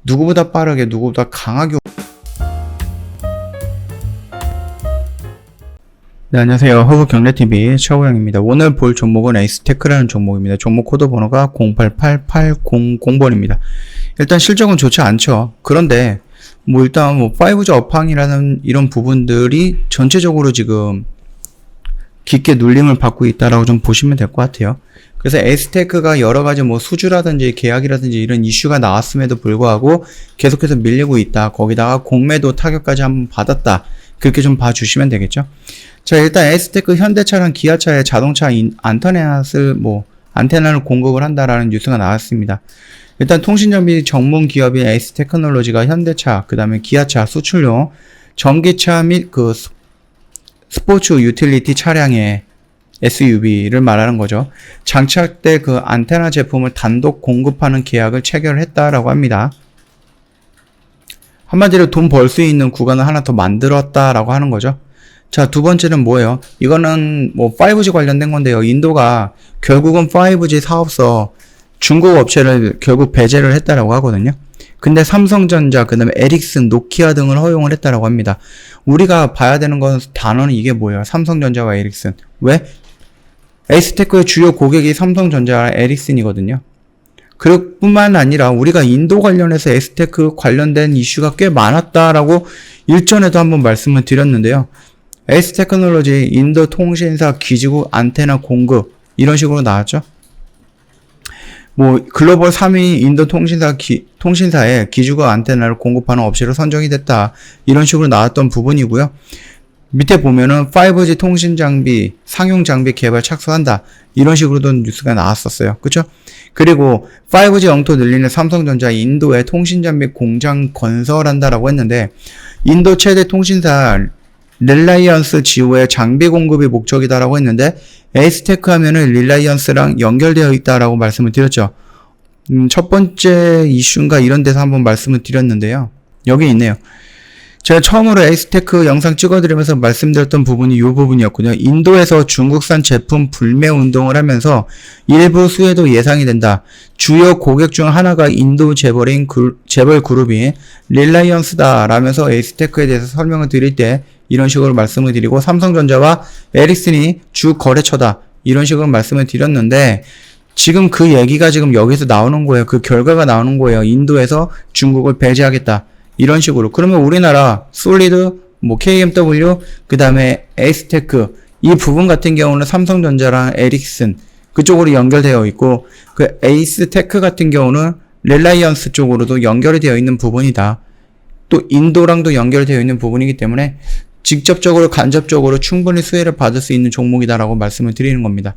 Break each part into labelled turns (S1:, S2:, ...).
S1: 누구보다 빠르게 누구보다 강하게. 네, 안녕하세요. 허브경제TV 최호영입니다. 오늘 볼 종목은 에이스테크라는 종목입니다. 종목 코드 번호가 088800번입니다. 일단 실적은 좋지 않죠. 그런데 일단 5G 업황이라는 이런 부분들이 전체적으로 지금 깊게 눌림을 받고 있다라고 좀 보시면 될 것 같아요. 그래서 에이스테크가 여러 가지 수주라든지 계약이라든지 이런 이슈가 나왔음에도 불구하고 계속해서 밀리고 있다. 거기다가 공매도 타격까지 한번 받았다. 그렇게 좀 봐주시면 되겠죠. 자, 일단 에이스테크 현대차랑 기아차의 자동차 안테나를 공급을 한다라는 뉴스가 나왔습니다. 일단 통신장비 전문 기업인 에이스테크놀로지가 현대차, 그 다음에 기아차 수출용 전기차 및 스포츠 유틸리티 차량의 SUV를 말하는 거죠. 장착될 안테나 제품을 단독 공급하는 계약을 체결했다라고 합니다. 한마디로 돈 벌 수 있는 구간을 하나 더 만들었다라고 하는 거죠. 자, 두 번째는 뭐예요? 이거는 5G 관련된 건데요. 인도가 결국은 5G 사업서 중국 업체를 결국 배제를 했다라고 하거든요. 근데 삼성전자, 그 다음에 에릭슨, 노키아 등을 허용을 했다라고 합니다. 우리가 봐야 되는 단어는 이게 뭐예요? 삼성전자와 에릭슨. 왜? 에이스테크의 주요 고객이 삼성전자와 에릭슨이거든요. 그리고 뿐만 아니라 우리가 인도 관련해서 에이스테크 관련된 이슈가 꽤 많았다라고 일전에도 한번 말씀을 드렸는데요. 에이스테크놀로지 인도 통신사 기지국 안테나 공급 이런 식으로 나왔죠. 글로벌 3위 인도 통신사에 기지국 안테나를 공급하는 업체로 선정이 됐다. 이런 식으로 나왔던 부분이고요. 밑에 보면은 5G 통신 장비, 상용 장비 개발 착수한다. 이런 식으로도 뉴스가 나왔었어요. 그쵸? 그리고 5G 영토 늘리는 삼성전자 인도에 통신 장비 공장 건설한다라고 했는데, 인도 최대 통신사 릴라이언스 지오의 장비 공급이 목적이다라고 했는데, 에이스테크 하면은 릴라이언스랑 연결되어 있다라고 말씀을 드렸죠. 첫 번째 이슈인가 이런 데서 한번 말씀을 드렸는데요. 여기 있네요. 제가 처음으로 에이스테크 영상 찍어드리면서 말씀드렸던 부분이 이 부분이었군요. 인도에서 중국산 제품 불매 운동을 하면서 일부 수혜도 예상이 된다. 주요 고객 중 하나가 인도 재벌 그룹인 릴라이언스다 라면서 에이스테크에 대해서 설명을 드릴 때 이런 식으로 말씀을 드리고, 삼성전자와 에릭슨이 주 거래처다 이런 식으로 말씀을 드렸는데, 지금 그 얘기가 지금 여기서 나오는 거예요. 그 결과가 나오는 거예요. 인도에서 중국을 배제하겠다 이런 식으로. 그러면 우리나라 솔리드, KMW, 그 다음에 에이스테크 이 부분 같은 경우는 삼성전자랑 에릭슨 그쪽으로 연결되어 있고, 그 에이스테크 같은 경우는 릴라이언스 쪽으로도 연결이 되어 있는 부분이다. 또 인도랑도 연결되어 있는 부분이기 때문에 직접적으로 간접적으로 충분히 수혜를 받을 수 있는 종목이다라고 말씀을 드리는 겁니다.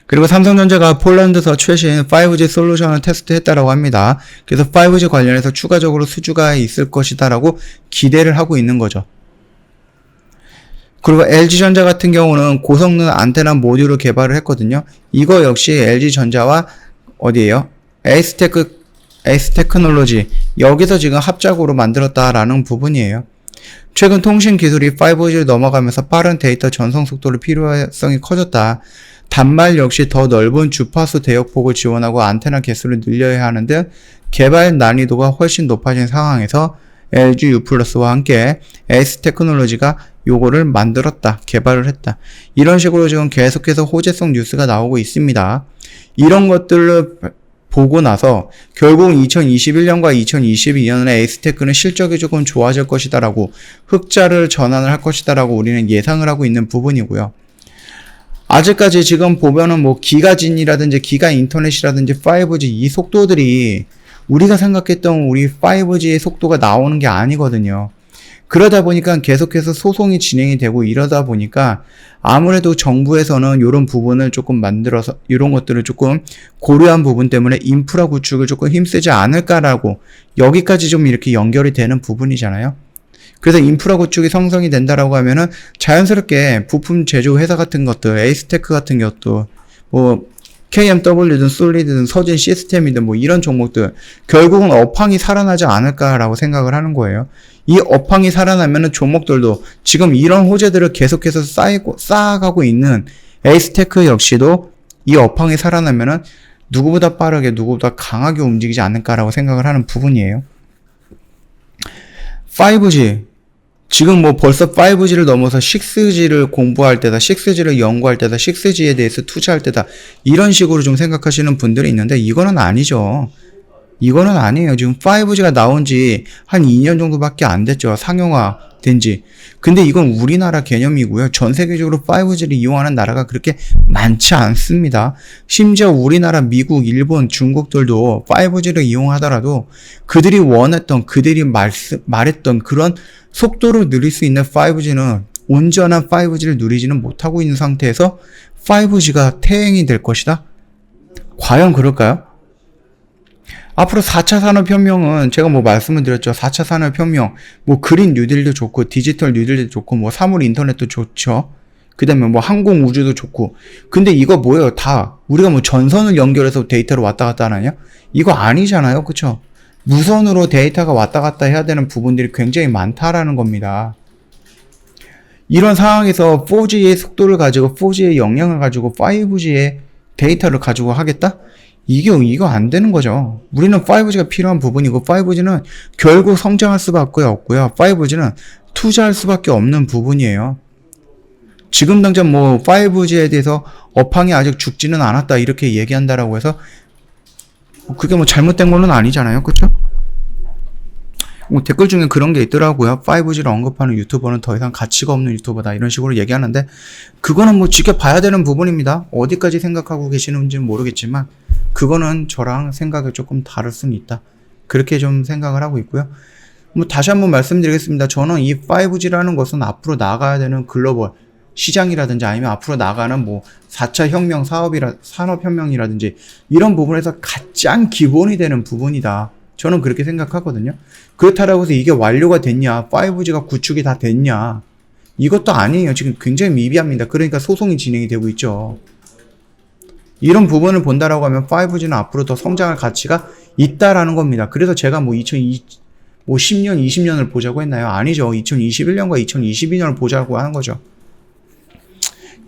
S1: 그리고 삼성전자가 폴란드에서 최신 5G 솔루션을 테스트했다라고 합니다. 그래서 5G 관련해서 추가적으로 수주가 있을 것이다라고 기대를 하고 있는 거죠. 그리고 LG전자 같은 경우는 고성능 안테나 모듈을 개발을 했거든요. 이거 역시 LG전자와 어디예요? 에이스테크놀로지 여기서 지금 합작으로 만들었다라는 부분이에요. 최근 통신 기술이 5G를 넘어가면서 빠른 데이터 전송 속도를 필요성이 커졌다. 단말 역시 더 넓은 주파수 대역폭을 지원하고 안테나 개수를 늘려야 하는데 개발 난이도가 훨씬 높아진 상황에서 LG U+와 함께 에이스테크놀로지가 요거를 만들었다, 개발을 했다. 이런 식으로 지금 계속해서 호재성 뉴스가 나오고 있습니다. 이런 것들을 보고 나서 결국 2021년과 2022년에 에이스테크는 실적이 조금 좋아질 것이다라고, 흑자를 전환을 할 것이다라고 우리는 예상을 하고 있는 부분이고요. 아직까지 지금 보면은 기가진이라든지 기가인터넷이라든지 5G 이 속도들이 우리가 생각했던 우리 5G의 속도가 나오는 게 아니거든요. 그러다 보니까 계속해서 소송이 진행이 되고 이러다 보니까 아무래도 정부에서는 이런 부분을 조금 만들어서 이런 것들을 조금 고려한 부분 때문에 인프라 구축을 조금 힘쓰지 않을까라고, 여기까지 좀 이렇게 연결이 되는 부분이잖아요. 그래서 인프라 구축이 성성이 된다라고 하면은 자연스럽게 부품 제조 회사 같은 것들, 에이스테크 같은 것도 KMW든 솔리드든 서진 시스템이든 이런 종목들 결국은 업황이 살아나지 않을까라고 생각을 하는 거예요. 이 업황이 살아나면은 종목들도 지금 이런 호재들을 계속해서 쌓아가고 있는 에이스테크 역시도 이 업황이 살아나면은 누구보다 빠르게 누구보다 강하게 움직이지 않을까라고 생각을 하는 부분이에요. 5G 지금 뭐 벌써 5G를 넘어서 6G를 공부할 때다, 6G를 연구할 때다, 6G에 대해서 투자할 때다, 이런 식으로 좀 생각하시는 분들이 있는데 이거는 아니죠. 이거는 아니에요. 지금 5G가 나온 지 한 2년 정도밖에 안 됐죠. 상용화 된 지. 근데 이건 우리나라 개념이고요. 전 세계적으로 5G를 이용하는 나라가 그렇게 많지 않습니다. 심지어 우리나라, 미국, 일본, 중국들도 5G를 이용하더라도 그들이 원했던, 그들이 말했던 그런 속도를 누릴 수 있는 5G는 온전한 5G를 누리지는 못하고 있는 상태에서 5G가 퇴행이 될 것이다? 과연 그럴까요? 앞으로 4차 산업혁명은 제가 뭐 말씀을 드렸죠. 4차 산업혁명, 뭐 그린 뉴딜도 좋고, 디지털 뉴딜도 좋고, 뭐 사물 인터넷도 좋죠. 그 다음에 뭐 항공 우주도 좋고. 근데 이거 뭐예요? 다 우리가 뭐 전선을 연결해서 데이터를 왔다 갔다 하나요? 이거 아니잖아요. 그쵸? 무선으로 데이터가 왔다 갔다 해야 되는 부분들이 굉장히 많다라는 겁니다. 이런 상황에서 4G의 속도를 가지고 4G의 역량을 가지고 5G의 데이터를 가지고 하겠다? 이거 안 되는 거죠. 우리는 5G가 필요한 부분이고 5G는 결국 성장할 수밖에 없고요. 5G는 투자할 수밖에 없는 부분이에요. 지금 당장 뭐 5G에 대해서 업황이 아직 죽지는 않았다 이렇게 얘기한다라고 해서 그게 뭐 잘못된 거는 아니잖아요. 그쵸? 뭐 댓글 중에 그런 게 있더라고요. 5G를 언급하는 유튜버는 더 이상 가치가 없는 유튜버다 이런 식으로 얘기하는데 그거는 뭐 지켜봐야 되는 부분입니다. 어디까지 생각하고 계시는지는 모르겠지만 그거는 저랑 생각이 조금 다를 수는 있다. 그렇게 좀 생각을 하고 있고요. 뭐 다시 한번 말씀드리겠습니다. 저는 이 5G라는 것은 앞으로 나가야 되는 글로벌 시장이라든지 아니면 앞으로 나가는 뭐 4차 혁명 산업혁명이라든지 이런 부분에서 가장 기본이 되는 부분이다. 저는 그렇게 생각하거든요. 그렇다라고 해서 이게 완료가 됐냐, 5G가 구축이 다 됐냐, 이것도 아니에요. 지금 굉장히 미비합니다. 그러니까 소송이 진행이 되고 있죠. 이런 부분을 본다라고 하면 5G는 앞으로 더 성장할 가치가 있다라는 겁니다. 그래서 제가 뭐 10년, 20년을 보자고 했나요? 아니죠. 2021년과 2022년을 보자고 하는 거죠.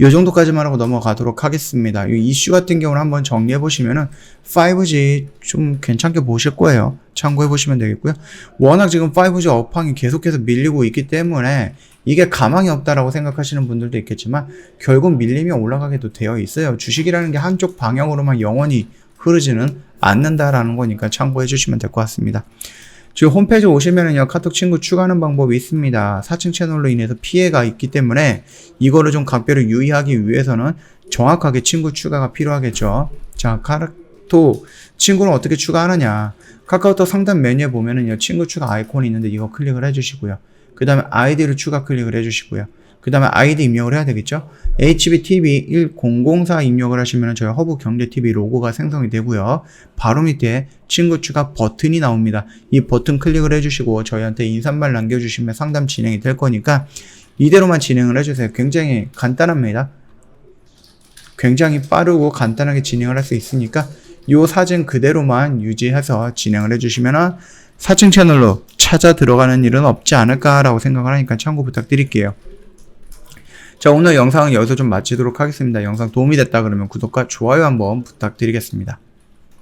S1: 이 정도까지만 하고 넘어가도록 하겠습니다. 이 이슈 같은 경우는 한번 정리해 보시면은 5G 좀 괜찮게 보실 거예요. 참고해 보시면 되겠고요. 워낙 지금 5G 업황이 계속해서 밀리고 있기 때문에 이게 가망이 없다라고 생각하시는 분들도 있겠지만 결국 밀림이 올라가게도 되어 있어요. 주식이라는 게 한쪽 방향으로만 영원히 흐르지는 않는다라는 거니까 참고해 주시면 될 것 같습니다. 지금 홈페이지 오시면은요, 카톡 친구 추가하는 방법이 있습니다. 4층 채널로 인해서 피해가 있기 때문에 이거를 좀 각별히 유의하기 위해서는 정확하게 친구 추가가 필요하겠죠. 자, 카톡 친구는 어떻게 추가하느냐. 카카오톡 상단 메뉴에 보면은요, 친구 추가 아이콘이 있는데 이거 클릭을 해주시고요. 그 다음에 아이디를 추가 클릭을 해주시고요. 그 다음에 아이디 입력을 해야 되겠죠. HBTV1004 입력을 하시면 저희 허브경제TV 로고가 생성이 되고요. 바로 밑에 친구 추가 버튼이 나옵니다. 이 버튼 클릭을 해주시고 저희한테 인사말 남겨주시면 상담 진행이 될 거니까 이대로만 진행을 해주세요. 굉장히 간단합니다. 굉장히 빠르고 간단하게 진행을 할 수 있으니까 이 사진 그대로만 유지해서 진행을 해주시면 4층 채널로 찾아 들어가는 일은 없지 않을까라고 생각을 하니까 참고 부탁드릴게요. 자, 오늘 영상은 여기서 좀 마치도록 하겠습니다. 영상 도움이 됐다 그러면 구독과 좋아요 한번 부탁드리겠습니다.